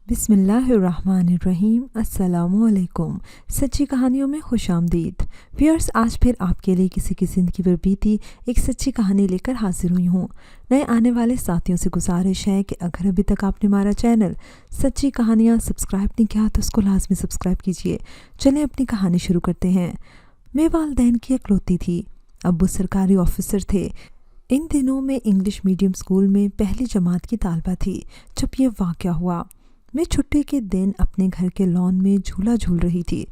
بسم اللہ الرحمن الرحیم۔ السلام علیکم۔ سچی کہانیوں میں خوش آمدید ویورز، آج پھر آپ کے لیے کسی کی زندگی پر بیتی ایک سچی کہانی لے کر حاضر ہوئی ہوں۔ نئے آنے والے ساتھیوں سے گزارش ہے کہ اگر ابھی تک آپ نے ہمارا چینل سچی کہانیاں سبسکرائب نہیں کیا تو اس کو لازمی سبسکرائب کیجیے۔ چلیں اپنی کہانی شروع کرتے ہیں۔ میں والدین کی اکلوتی تھی۔ ابو سرکاری آفیسر تھے۔ ان دنوں میں انگلش میڈیم اسکول میں پہلی جماعت کی طالبہ تھی جب یہ واقعہ ہوا۔ میں چھٹی کے دن اپنے گھر کے لان میں جھولا جھول رہی تھی۔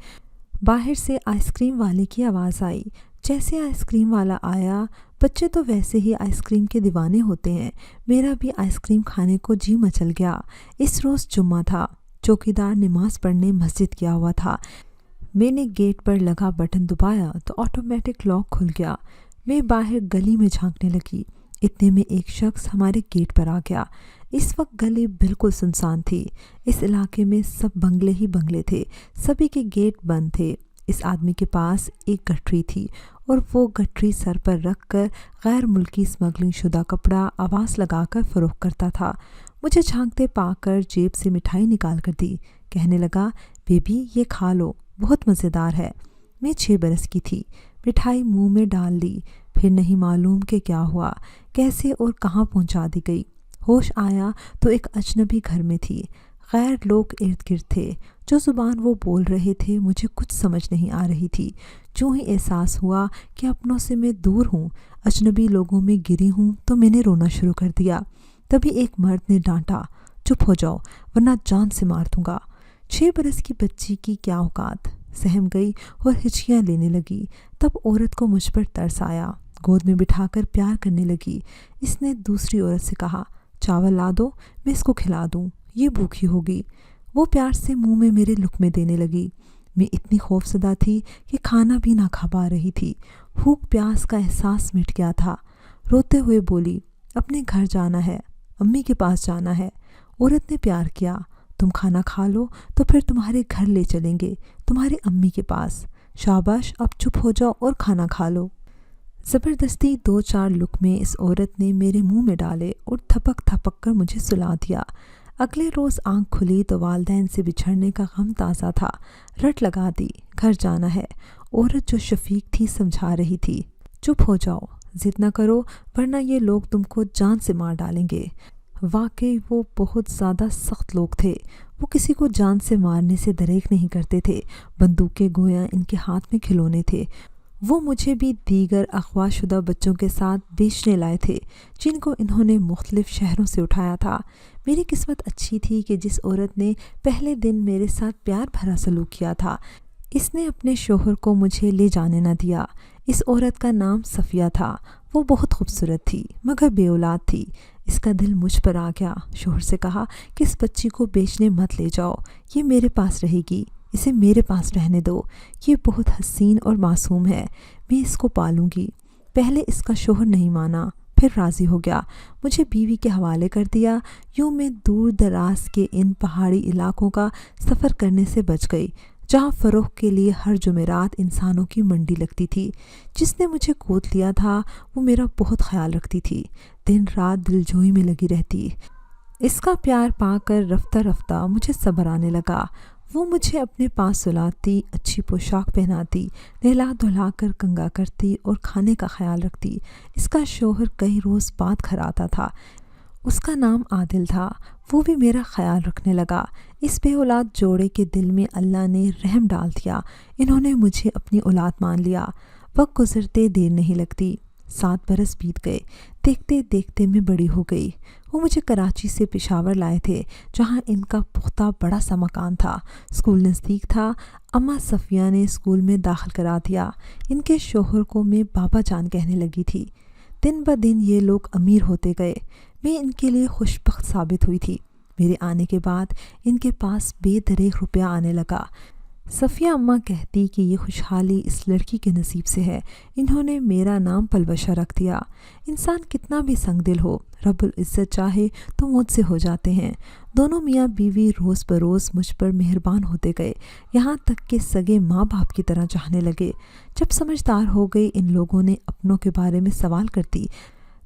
باہر سے آئس کریم والے کی آواز آئی۔ جیسے آئس کریم والا آیا، بچے تو ویسے ہی آئس کریم کے دیوانے ہوتے ہیں، میرا بھی آئس کریم کھانے کو جی مچل گیا۔ اس روز جمعہ تھا۔ چوکیدار نماز پڑھنے مسجد گیا ہوا تھا۔ میں نے گیٹ پر لگا بٹن دبایا تو آٹومیٹک لاک کھل گیا۔ میں باہر گلی میں جھانکنے لگی۔ اتنے میں ایک شخص ہمارے گیٹ پر آ گیا۔ اس وقت گلی بالکل سنسان تھی۔ اس علاقے میں سب بنگلے ہی بنگلے تھے، سبھی کے گیٹ بند تھے۔ اس آدمی کے پاس ایک گٹھری تھی اور وہ گٹھری سر پر رکھ کر غیر ملکی اسمگلنگ شدہ کپڑا آواز لگا کر فروخت کرتا تھا۔ مجھے جھانکتے پا کر جیب سے مٹھائی نکال کر دی۔ کہنے لگا، بیبی یہ کھا لو، بہت مزیدار ہے۔ میں 6 برس کی تھی۔ مٹھائی منہ میں ڈال لی، پھر نہیں معلوم کہ کیا ہوا، کیسے اور کہاں پہنچا دی گئی۔ ہوش آیا تو ایک اجنبی گھر میں تھی۔ غیر لوگ ارد گرد تھے۔ جو زبان وہ بول رہے تھے مجھے کچھ سمجھ نہیں آ رہی تھی۔ جو ہی احساس ہوا کہ اپنوں سے میں دور ہوں، اجنبی لوگوں میں گری ہوں، تو میں نے رونا شروع کر دیا۔ تبھی ایک مرد نے ڈانٹا، چپ ہو جاؤ ورنہ جان سے مار دوں گا۔ 6 برس کی بچی کی کیا اوقات، سہم گئی اور ہچکیاں لینے لگی۔ تب عورت کو مجھ پر ترس آیا، گود میں بٹھا کر پیار کرنے لگی۔ اس نے دوسری عورت سے کہا، چاول لا دو، میں اس کو کھلا دوں، یہ بھوکی ہوگی۔ وہ پیار سے منہ میں میرے لقمے دینے لگی۔ میں اتنی خوفزدہ تھی کہ کھانا بھی نہ کھا پا رہی تھی۔ بھوک پیاس کا احساس مٹ گیا تھا۔ روتے ہوئے بولی، اپنے گھر جانا ہے، امی کے پاس جانا ہے۔ عورت نے پیار کیا، تم کھانا کھا لو تو پھر تمہارے گھر لے چلیں گے، تمہاری امی کے پاس۔ شاباش، اب چپ ہو جاؤ اور کھانا کھا لو۔ زبردستی 2-4 لقمے اس عورت نے میرے منہ میں ڈالے اور تھپک تھپک کر مجھے سلا دیا۔ اگلے روز آنکھ کھلی تو والدین سے بچھڑنے کا غم تازہ تھا۔ رٹ لگا دی، گھر جانا ہے۔ عورت جو شفیق تھی سمجھا رہی تھی، چپ ہو جاؤ، ضد نہ کرو ورنہ یہ لوگ تم کو جان سے مار ڈالیں گے۔ واقعی وہ بہت زیادہ سخت لوگ تھے۔ وہ کسی کو جان سے مارنے سے دریغ نہیں کرتے تھے۔ بندوقیں گویا ان کے ہاتھ میں کھلونے تھے۔ وہ مجھے بھی دیگر اغوا شدہ بچوں کے ساتھ بیچنے لائے تھے جن کو انہوں نے مختلف شہروں سے اٹھایا تھا۔ میری قسمت اچھی تھی کہ جس عورت نے پہلے دن میرے ساتھ پیار بھرا سلوک کیا تھا، اس نے اپنے شوہر کو مجھے لے جانے نہ دیا۔ اس عورت کا نام صفیہ تھا۔ وہ بہت خوبصورت تھی مگر بے اولاد تھی۔ اس کا دل مجھ پر آ گیا۔ شوہر سے کہا کہ اس بچی کو بیچنے مت لے جاؤ، یہ میرے پاس رہے گی، اسے میرے پاس رہنے دو، یہ بہت حسین اور معصوم ہے، میں اس کو پالوں گی۔ پہلے اس کا شوہر نہیں مانا، پھر راضی ہو گیا، مجھے بیوی کے حوالے کر دیا۔ یوں میں دور دراز کے ان پہاڑی علاقوں کا سفر کرنے سے بچ گئی جہاں فروخت کے لیے ہر جمعرات انسانوں کی منڈی لگتی تھی۔ جس نے مجھے گود لیا تھا وہ میرا بہت خیال رکھتی تھی، دن رات دلجوئی میں لگی رہتی۔ اس کا پیار پا کر رفتہ رفتہ مجھے صبر آنے لگا۔ وہ مجھے اپنے پاس سلاتی، اچھی پوشاک پہناتی، نہلا دھلا کر کنگھا کرتی اور کھانے کا خیال رکھتی۔ اس کا شوہر کئی روز بعد گھر آتا تھا۔ اس کا نام عادل تھا۔ وہ بھی میرا خیال رکھنے لگا۔ اس بے اولاد جوڑے کے دل میں اللہ نے رحم ڈال دیا۔ انہوں نے مجھے اپنی اولاد مان لیا۔ وقت گزرتے دیر نہیں لگتی۔ 7 برس بیت گئے۔ دیکھتے دیکھتے میں بڑی ہو گئی۔ وہ مجھے کراچی سے پشاور لائے تھے جہاں ان کا پختہ بڑا سا مکان تھا۔ اسکول نزدیک تھا۔ اماں صفیہ نے اسکول میں داخل کرا دیا۔ ان کے شوہر کو میں بابا جان کہنے لگی تھی۔ دن بدن یہ لوگ امیر ہوتے گئے۔ میں ان کے لیے خوشبخت ثابت ہوئی تھی۔ میرے آنے کے بعد ان کے پاس بے دریغ روپیہ آنے لگا۔ صفیہ اماں کہتی کہ یہ خوشحالی اس لڑکی کے نصیب سے ہے، انہوں نے میرا نام پلوشہ رکھ دیا۔ انسان کتنا بھی سنگ دل ہو، رب العزت چاہے تو مجھ سے ہو جاتے ہیں۔ دونوں میاں بیوی روز بروز مجھ پر مہربان ہوتے گئے، یہاں تک کہ سگے ماں باپ کی طرح چاہنے لگے۔ جب سمجھدار ہو گئی، ان لوگوں نے اپنوں کے بارے میں سوال کرتی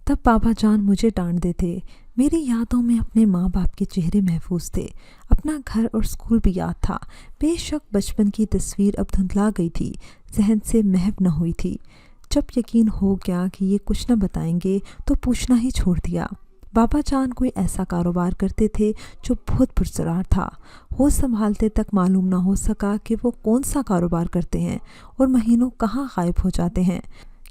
तब बाबा जान मुझे डांट देते। मेरी यादों में अपने माँ बाप के चेहरे महफूज थे। अपना घर और स्कूल भी याद था। बेशक बचपन की तस्वीर अब धुंधला गई थी, जहन से महव न हुई थी। जब यकीन हो गया कि ये कुछ न बताएंगे तो पूछना ही छोड़ दिया। बाबा जान कोई ऐसा कारोबार करते थे जो बहुत पुरस्कार था। होश संभालते तक मालूम ना हो सका कि वो कौन सा कारोबार करते हैं और महीनों कहाँ गायब हो जाते हैं।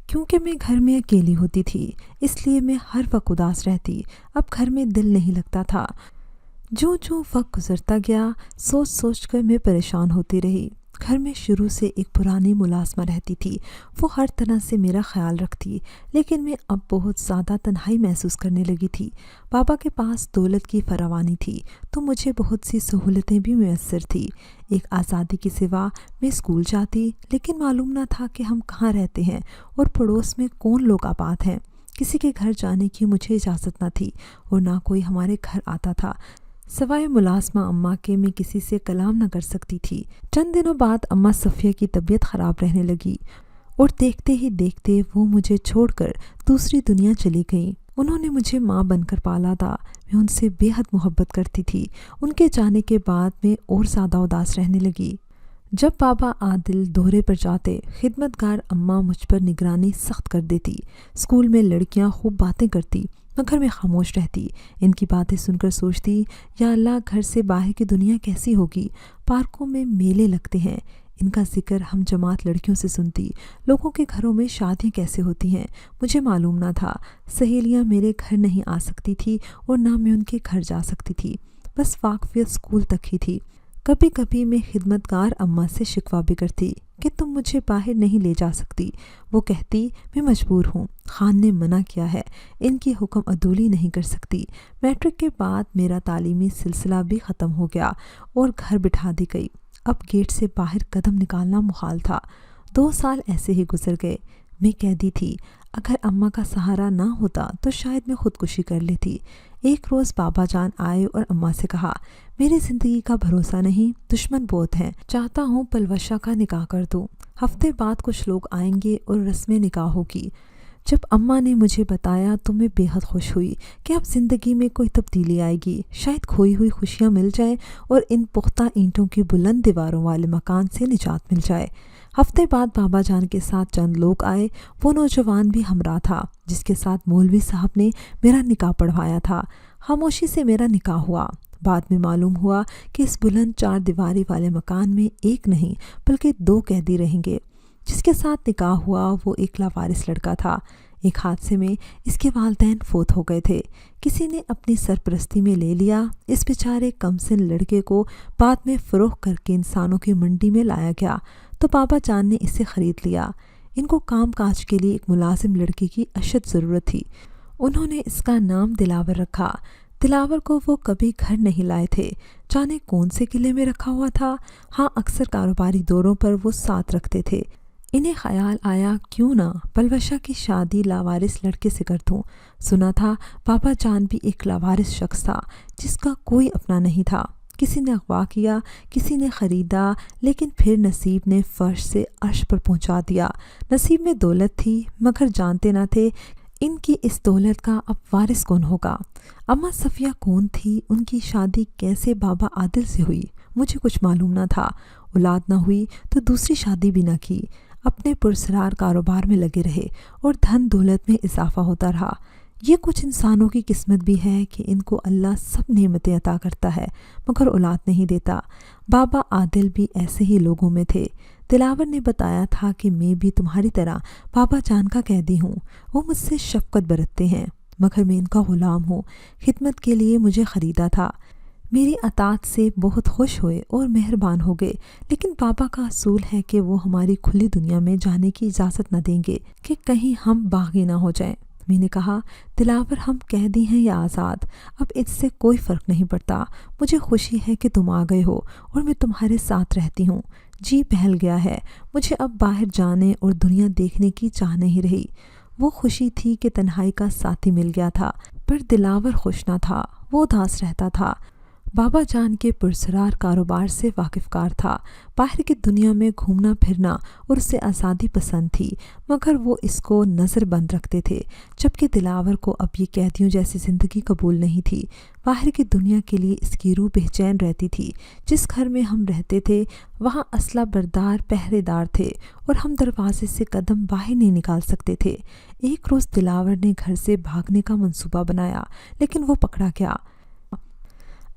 क्योंकि मैं घर में अकेली होती थी, इसलिए मैं हर वक्त उदास रहती। अब घर में दिल नहीं लगता था। जो जो वक्त गुजरता गया, सोच सोच कर मैं परेशान होती रही। घर में शुरू से एक पुरानी मुलाजमा रहती थी। वो हर तरह से मेरा ख्याल रखती, लेकिन मैं अब बहुत ज़्यादा तन्हाई महसूस करने लगी थी। पापा के पास दौलत की फरावानी थी, तो मुझे बहुत सी सहूलतें भी मैसर थी। एक आज़ादी के सिवा मैं स्कूल जाती, लेकिन मालूम न था कि हम कहाँ रहते हैं और पड़ोस में कौन लोग आबाद हैं। किसी के घर जाने की मुझे इजाज़त न थी और ना कोई हमारे घर आता था। सवाए मुलाजमा अम्मा के मैं किसी से कलाम न कर सकती थी। चंद दिनों बाद अम्मा सफ़िया की तबीयत ख़राब रहने लगी और देखते ही देखते वो मुझे छोड़कर दूसरी दुनिया चली गई। उन्होंने मुझे माँ बनकर पाला था। मैं उनसे बेहद मोहब्बत करती थी। उनके जाने के बाद मैं और ज़्यादा उदास रहने लगी। जब बाबा आदिल दौरे पर जाते, खिदमतगार अम्मा मुझ पर निगरानी सख्त कर देती। स्कूल में लड़कियां खूब बातें करती, मैं घर में खामोश रहती। इनकी बातें सुनकर सोचती, या अल्लाह घर से बाहर की दुनिया कैसी होगी। पार्कों में मेले लगते हैं, इनका जिक्र हम जमात लड़कियों से सुनती। लोगों के घरों में शादियाँ कैसे होती हैं मुझे मालूम ना था। सहेलियाँ मेरे घर नहीं आ सकती थी और ना मैं उनके घर जा सकती थी। बस वाकफियत स्कूल तक ही थी। कभी कभी मैं खिदमतगार अम्मा से शिकवा भी करती कि तुम मुझे बाहर नहीं ले जा सकती। वो कहती, मैं मजबूर हूँ, खान ने मना किया है, इनकी हुक्म अदूली नहीं कर सकती। मैट्रिक के बाद मेरा तालीमी सिलसिला भी ख़त्म हो गया और घर बिठा दी गई। अब गेट से बाहर कदम निकालना मुहाल था। 2 साल ऐसे ही गुजर गए। मैं कहती थी, अगर अम्मा का सहारा ना होता तो शायद मैं खुदकुशी कर लेती। एक रोज़ बाबा जान आए और अम्मा से कहा, मेरी ज़िंदगी का भरोसा नहीं, दुश्मन बहुत हैं, चाहता हूँ पलवशा का निकाह कर दूँ। हफ्ते बाद कुछ लोग आएंगे और रस्म निकाह होगी। जब अम्मा ने मुझे बताया तो मैं बेहद खुश हुई कि अब ज़िंदगी में कोई तब्दीली आएगी। शायद खोई हुई खुशियाँ मिल जाएं और इन पुख्ता ईंटों की बुलंद दीवारों वाले मकान से निजात मिल जाए। हफ्ते बाद बाबा जान के साथ चंद लोग आए। वो नौजवान भी हमरा था जिसके साथ मौलवी साहब ने मेरा निकाह पढ़वाया था। खामोशी से मेरा निकाह हुआ। बाद में मालूम हुआ कि इस बुलंद 4 दीवारी वाले मकान में एक नहीं बल्कि 2 कैदी रहेंगे। जिसके साथ निकाह हुआ वो एक लावारिस लड़का था। एक हादसे में इसके वालिदैन फोत हो गए थे। किसी ने अपनी सरपरस्ती में ले लिया। इस बेचारे कमसिन लड़के को बाद में फ़रोख्त करके इंसानों की मंडी में लाया गया तो बाबा जान ने इसे ख़रीद लिया। इनको काम काज के लिए एक मुलाजिम लड़की की अशद ज़रूरत थी। उन्होंने इसका नाम दिलावर रखा। दिलावर को वो कभी घर नहीं लाए थे, जाने कौन से किले में रखा हुआ था। हाँ, अक्सर कारोबारी दौरों पर वो साथ रखते थे। इन्हें ख्याल आया, क्यों ना पलवशा की शादी लावारिस लड़के से कर दूँ। सुना था बाबा जान भी एक लावारिस शख्स था जिसका कोई अपना नहीं था। किसी ने अगवा किया, किसी ने ख़रीदा, लेकिन फिर नसीब ने फर्श से अर्श पर पहुंचा दिया। नसीब में दौलत थी मगर जानते ना थे इनकी इस दौलत का अब वारिस कौन होगा। अम्मा सफ़िया कौन थी, उनकी शादी कैसे बाबा आदिल से हुई, मुझे कुछ मालूम ना था। औलाद ना हुई तो दूसरी शादी भी ना की। अपने पुरस्कार कारोबार में लगे रहे और धन दौलत में इजाफा होता रहा। ये कुछ इंसानों की किस्मत भी है कि इनको अल्लाह सब नेमतें अता करता है मगर औलाद नहीं देता। बाबा आदिल भी ऐसे ही लोगों में थे। दिलावर ने बताया था कि मैं भी तुम्हारी तरह बाबा जान का कैदी हूँ। वो मुझसे शफ़क़त बरतते हैं मगर मैं इनका ग़ुलाम हूँ। खिदमत के लिए मुझे ख़रीदा था। मेरी अतात से बहुत खुश हुए और मेहरबान हो गए, लेकिन बाबा का असूल है कि वो हमारी खुली दुनिया में जाने की इजाज़त न देंगे कि कहीं हम बागी ना हो जाएं। मैंने कहा, दिलावर हम कैदी हैं या आज़ाद, अब इससे कोई फ़र्क नहीं पड़ता। मुझे खुशी है कि तुम आ गए हो और मैं तुम्हारे साथ रहती हूँ। जी बहल गया है। मुझे अब बाहर जाने और दुनिया देखने की चाह नहीं रही। वो खुशी थी कि तन्हाई का साथी मिल गया था, पर दिलावर खुश न था। वो उदास रहता था। बाबा जान के पुरस्कार कारोबार से वाकिफकार था। बाहर की दुनिया में घूमना फिरना और उसे आज़ादी पसंद थी, मगर वो इसको नज़रबंद रखते थे, जबकि दिलावर को अब ये कैदियों जैसी ज़िंदगी कबूल नहीं थी। बाहर की दुनिया के लिए इसकी रूह बेचैन रहती थी। जिस घर में हम रहते थे वहाँ असला बरदार पहरेदार थे और हम दरवाजे से कदम बाहर नहीं निकाल सकते थे। एक रोज़ दिलावर ने घर से भागने का मंसूबा बनाया, लेकिन वो पकड़ा गया।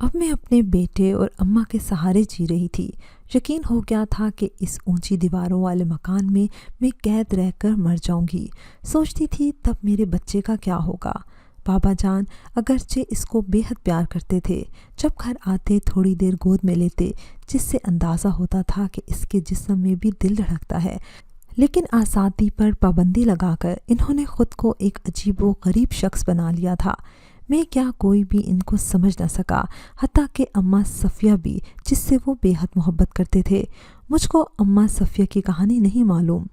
अब मैं अपने बेटे और अम्मा के सहारे जी रही थी। यकीन हो गया था कि इस ऊंची दीवारों वाले मकान में मैं कैद रहकर मर जाऊंगी। सोचती थी तब मेरे बच्चे का क्या होगा। बाबा जान अगरचे इसको बेहद प्यार करते थे। जब घर आते थोड़ी देर गोद में लेते, जिससे अंदाज़ा होता था कि इसके जिस्म में भी दिल धड़कता है। लेकिन आज़ादी पर पाबंदी लगाकर इन्होंने ख़ुद को एक अजीब व गरीब शख्स बना लिया था। मैं क्या कोई भी इनको समझ न सका, हत्ता कि अम्मा सफ़िया भी, जिससे वो बेहद मोहब्बत करते थे। मुझको अम्मा सफ़िया की कहानी नहीं मालूम।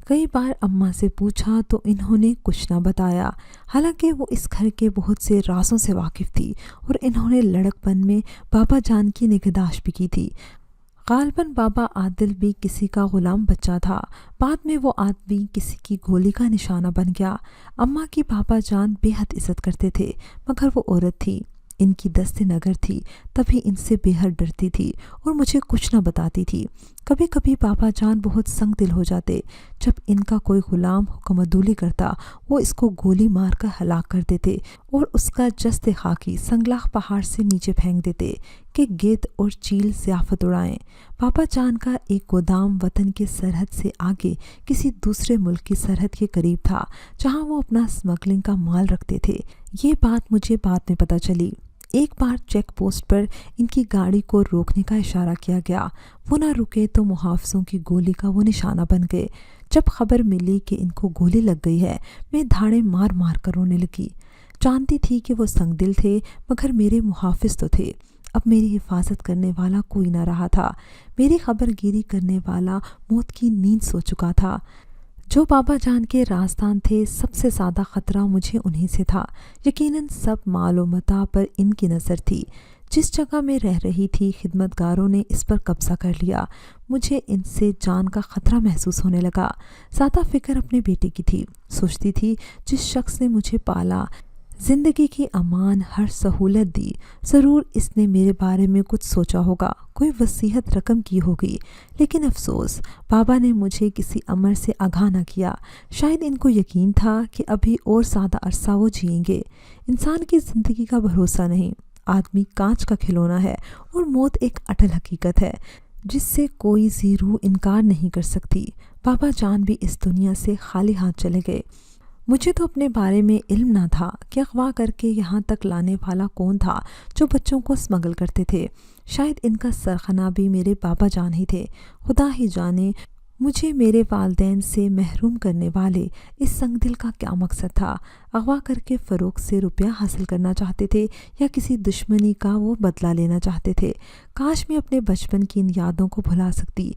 कई बार अम्मा से पूछा तो इन्होंने कुछ ना बताया। हालांकि वो इस घर के बहुत से राज़ों से वाकिफ़ थी और इन्होंने लड़कपन में बाबा जान की निगहदाश्त भी की थी। गालबन बाबा आदिल भी किसी का ग़ुलाम बच्चा था। बाद में वो आदमी किसी की गोली का निशाना बन गया। अम्मा की बाबा जान बेहद इज़्ज़त करते थे, मगर वो औरत थी, इनकी दस्ते नगर थी, तभी इनसे बेहद डरती थी और मुझे कुछ न बताती थी। कभी कभी बाबा जान बहुत संग दिल हो जाते। जब इनका कोई ग़ुलाम हुक्मदुली करता, वो इसको गोली मार कर हलाक कर देते और उसका जस्ते खाकी संगलाख पहाड़ से नीचे फेंक देते कि गिद्ध और चील ज़ियाफ़त उड़ाएं। बाबा जान का एक गोदाम वतन के सरहद से आगे किसी दूसरे मुल्क की सरहद के करीब था, जहाँ वो अपना स्मगलिंग का माल रखते थे। ये बात मुझे बाद में पता चली। एक बार चेक पोस्ट पर इनकी गाड़ी को रोकने का इशारा किया गया। वो ना रुके तो मुहाफ़िज़ों की गोली का वो निशाना बन गए। जब खबर मिली कि इनको गोली लग गई है, मैं धाड़े मार मार कर रोने लगी। जानती थी कि वो संगदिल थे, मगर मेरे मुहाफ़िज़ तो थे। अब मेरी हिफाजत करने वाला कोई ना रहा था। मेरी खबरगिरी करने वाला मौत की नींद सो चुका था। जो बाबा जान के राजदान थे, सबसे ज़्यादा ख़तरा मुझे उन्हीं से था। यकीनन सब माल व मता पर इनकी नज़र थी। जिस जगह मैं रह रही थी, खिदमतगारों ने इस पर कब्ज़ा कर लिया। मुझे इनसे जान का ख़तरा महसूस होने लगा। ज़्यादा फ़िक्र अपने बेटे की थी। सोचती थी जिस शख्स ने मुझे पाला, ज़िंदगी की अमान, हर सहूलत दी, ज़रूर इसने मेरे बारे में कुछ सोचा होगा, कोई वसीयत रकम की होगी। लेकिन अफसोस, बाबा ने मुझे किसी अमर से आगाह न किया। शायद इनको यकीन था कि अभी और ज़्यादा अरसा वो जिएंगे। इंसान की ज़िंदगी का भरोसा नहीं। आदमी कांच का खिलौना है और मौत एक अटल हकीकत है, जिससे कोई ज़ी रूह इनकार नहीं कर सकती। बाबा जान भी इस दुनिया से खाली हाथ चले गए। मुझे तो अपने बारे में इल्म ना था कि अगवा करके यहाँ तक लाने वाला कौन था जो बच्चों को स्मगल करते थे। शायद इनका सरखना भी मेरे बाबा जान ही थे। खुदा ही जाने मुझे मेरे वालदैन से महरूम करने वाले इस संगदिल का क्या मकसद था। अगवा करके फ़रोख से रुपया हासिल करना चाहते थे या किसी दुश्मनी का वो बदला लेना चाहते थे। काश मैं अपने बचपन की इन यादों को भुला सकती,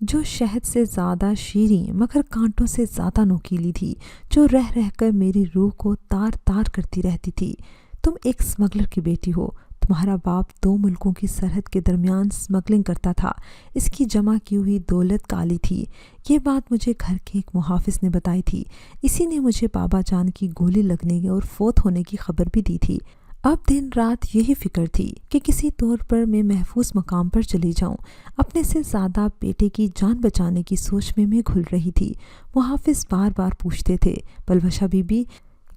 जो शहद से ज़्यादा शीरीं मगर कांटों से ज़्यादा नोकीली थी, जो रह रहकर मेरी रूह को तार तार करती रहती थी। तुम एक स्मगलर की बेटी हो। तुम्हारा बाप 2 मुल्कों की सरहद के दरमियान स्मगलिंग करता था। इसकी जमा की हुई दौलत काली थी। ये बात मुझे घर के एक मुहाफ़िज़ ने बताई थी। इसी ने मुझे बाबा जान की गोली लगने और फौत होने की खबर भी दी थी। अब दिन रात यही फ़िक्र थी कि किसी तौर पर मैं महफूज मकाम पर चली जाऊं। अपने से ज़्यादा बेटे की जान बचाने की सोच में मैं घुल रही थी। मुहाफ़िज़ बार बार पूछते थे, बलवशा बीबी,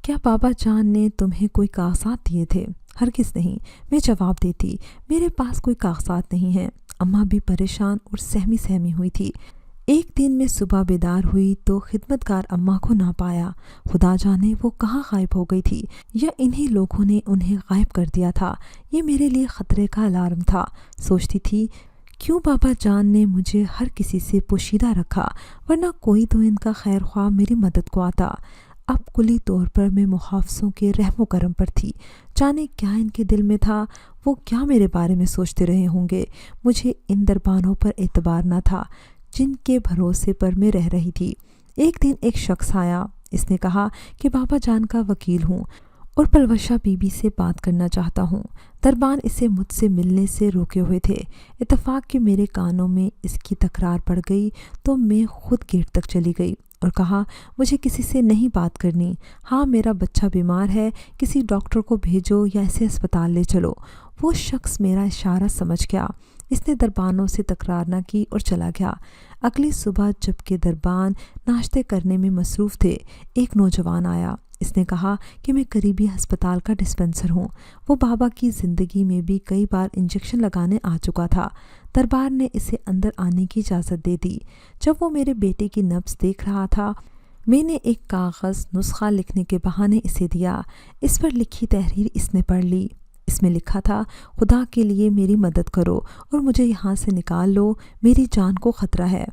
क्या बाबा जान ने तुम्हें कोई कागज़ात दिए थे? हरगिज़ नहीं। मैं जवाब देती, मेरे पास कोई कागज़ात नहीं हैं। अम्मा भी परेशान और सहमी सहमी हुई थी। एक दिन मैं सुबह बेदार हुई तो खिदमतगार अम्मा को ना पाया। खुदा जाने वो कहाँ गायब हो गई थी, या इन्हीं लोगों ने उन्हें गायब कर दिया था। ये मेरे लिए ख़तरे का अलार्म था। सोचती थी, क्यों बाबा जान ने मुझे हर किसी से पोशीदा रखा, वरना कोई तो इनका खैर ख्वाह मेरी मदद को आता। अब कुली तौर पर मैं मुहाफ़िज़ों के रहमो करम पर थी। जाने क्या इनके दिल में था, वो क्या मेरे बारे में सोचते रहे होंगे। मुझे इन दरबानों पर एतबार न था जिनके भरोसे पर मैं रह रही थी। एक दिन एक शख्स आया। इसने कहा कि बाबा जान का वकील हूँ اور پلوشہ بیوی سے بات کرنا چاہتا ہوں۔ دربان اسے مجھ سے ملنے سے روکے ہوئے تھے۔ اتفاق کہ میرے کانوں میں اس کی تکرار پڑ گئی تو میں خود گیٹ تک چلی گئی اور کہا مجھے کسی سے نہیں بات کرنی۔ ہاں میرا بچہ بیمار ہے، کسی ڈاکٹر کو بھیجو یا اسے اسپتال لے چلو۔ وہ شخص میرا اشارہ سمجھ گیا۔ اس نے دربانوں سے تکرار نہ کی اور چلا گیا۔ اگلی صبح جب کہ دربان ناشتے کرنے میں مصروف تھے، ایک نوجوان آیا۔ اس نے کہا کہ میں قریبی ہسپتال کا ڈسپنسر ہوں۔ وہ بابا کی زندگی میں بھی کئی بار انجیکشن لگانے آ چکا تھا۔ دربار نے اسے اندر آنے کی اجازت دے دی۔ جب وہ میرے بیٹے کی نبض دیکھ رہا تھا، میں نے ایک کاغذ نسخہ لکھنے کے بہانے اسے دیا۔ اس پر لکھی تحریر اس نے پڑھ لی۔ اس میں لکھا تھا خدا کے لیے میری مدد کرو اور مجھے یہاں سے نکال لو، میری جان کو خطرہ ہے۔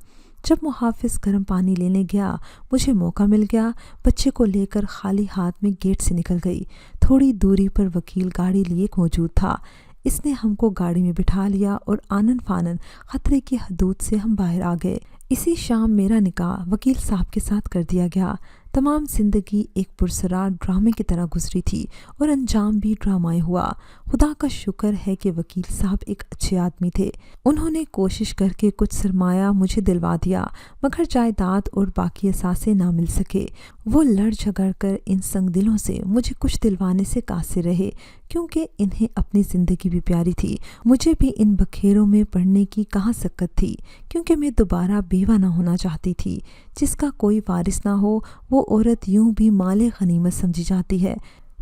جب محافظ گرم پانی لینے گیا مجھے موقع مل گیا۔ بچے کو لے کر خالی ہاتھ میں گیٹ سے نکل گئی۔ تھوڑی دوری پر وکیل گاڑی لیے موجود تھا۔ اس نے ہم کو گاڑی میں بٹھا لیا اور آنن فانن خطرے کی حدود سے ہم باہر آ گئے۔ اسی شام میرا نکاح وکیل صاحب کے ساتھ کر دیا گیا۔ تمام زندگی ایک پرسرار ڈرامے کی طرح گزری تھی اور انجام بھی ڈرامائی ہوا۔ خدا کا شکر ہے کہ وکیل صاحب ایک اچھے آدمی تھے۔ انہوں نے کوشش کر کے کچھ سرمایہ مجھے دلوا دیا، مگر جائیداد اور باقی اثاثے نہ مل سکے۔ وہ لڑ جھگڑ کر ان سنگ دلوں سے مجھے کچھ دلوانے سے قاصر رہے، کیونکہ انہیں اپنی زندگی بھی پیاری تھی۔ مجھے بھی ان بکھیروں میں پڑنے کی کہاں سکت تھی، کیونکہ میں دوبارہ بیوہ نہ ہونا چاہتی تھی۔ جس کا کوئی وارث نہ ہو وہ عورت یوں بھی مال غنیمت سمجھی جاتی ہے۔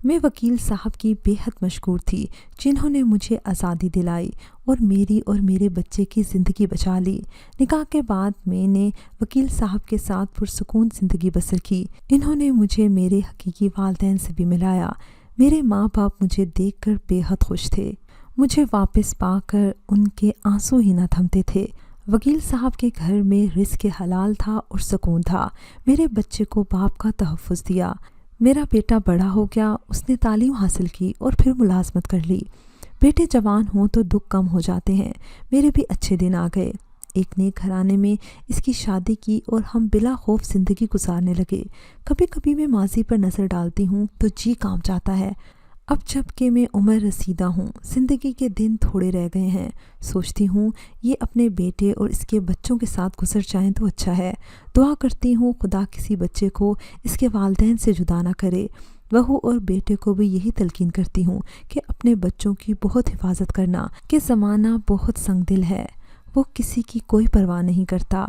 میں وکیل صاحب کی بے حد مشکور تھی، جنہوں نے مجھے آزادی دلائی اور میری اور میرے بچے کی زندگی بچا لی۔ نکاح کے بعد میں نے وکیل صاحب کے ساتھ پرسکون زندگی بسر کی۔ انہوں نے مجھے میرے حقیقی والدین سے بھی ملایا۔ میرے ماں باپ مجھے دیکھ کر بے حد خوش تھے۔ مجھے واپس پا کر ان کے آنسو ہی نہ تھمتے تھے۔ وکیل صاحب کے گھر میں رزق حلال تھا اور سکون تھا۔ میرے بچے کو باپ کا تحفظ دیا۔ میرا بیٹا بڑا ہو گیا، اس نے تعلیم حاصل کی اور پھر ملازمت کر لی۔ بیٹے جوان ہوں تو دکھ کم ہو جاتے ہیں۔ میرے بھی اچھے دن آ گئے۔ ایک نیک گھرانے میں اس کی شادی کی اور ہم بلا خوف زندگی گزارنے لگے۔ کبھی کبھی میں ماضی پر نظر ڈالتی ہوں تو جی کانپ جاتا ہے۔ اب جب کہ میں عمر رسیدہ ہوں، زندگی کے دن تھوڑے رہ گئے ہیں، سوچتی ہوں یہ اپنے بیٹے اور اس کے بچوں کے ساتھ گزر جائیں تو اچھا ہے۔ دعا کرتی ہوں خدا کسی بچے کو اس کے والدین سے جدا نہ کرے۔ بہو اور بیٹے کو بھی یہی تلقین کرتی ہوں کہ اپنے بچوں کی بہت حفاظت کرنا، کہ زمانہ بہت سنگ دل ہے، وہ کسی کی کوئی پرواہ نہیں کرتا۔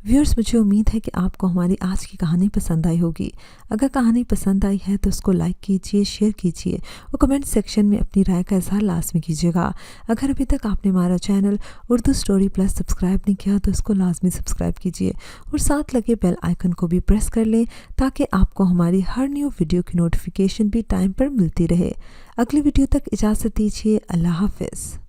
ویورز، مجھے امید ہے کہ آپ کو ہماری آج کی کہانی پسند آئی ہوگی۔ اگر کہانی پسند آئی ہے تو اس کو لائک کیجئے، شیئر کیجئے اور کمنٹ سیکشن میں اپنی رائے کا اظہار لازمی کیجئے گا۔ اگر ابھی تک آپ نے ہمارا channel Urdu story plus subscribe نہیں کیا تو اس کو لازمی سبسکرائب کیجئے اور ساتھ لگے بیل آئیکن کو بھی پریس کر لیں تاکہ آپ کو ہماری ہر نیو ویڈیو کی نوٹیفیکیشن بھی ٹائم پر ملتی رہے۔ اگلی ویڈیو تک اجازت دیجئے۔ اللہ حافظ۔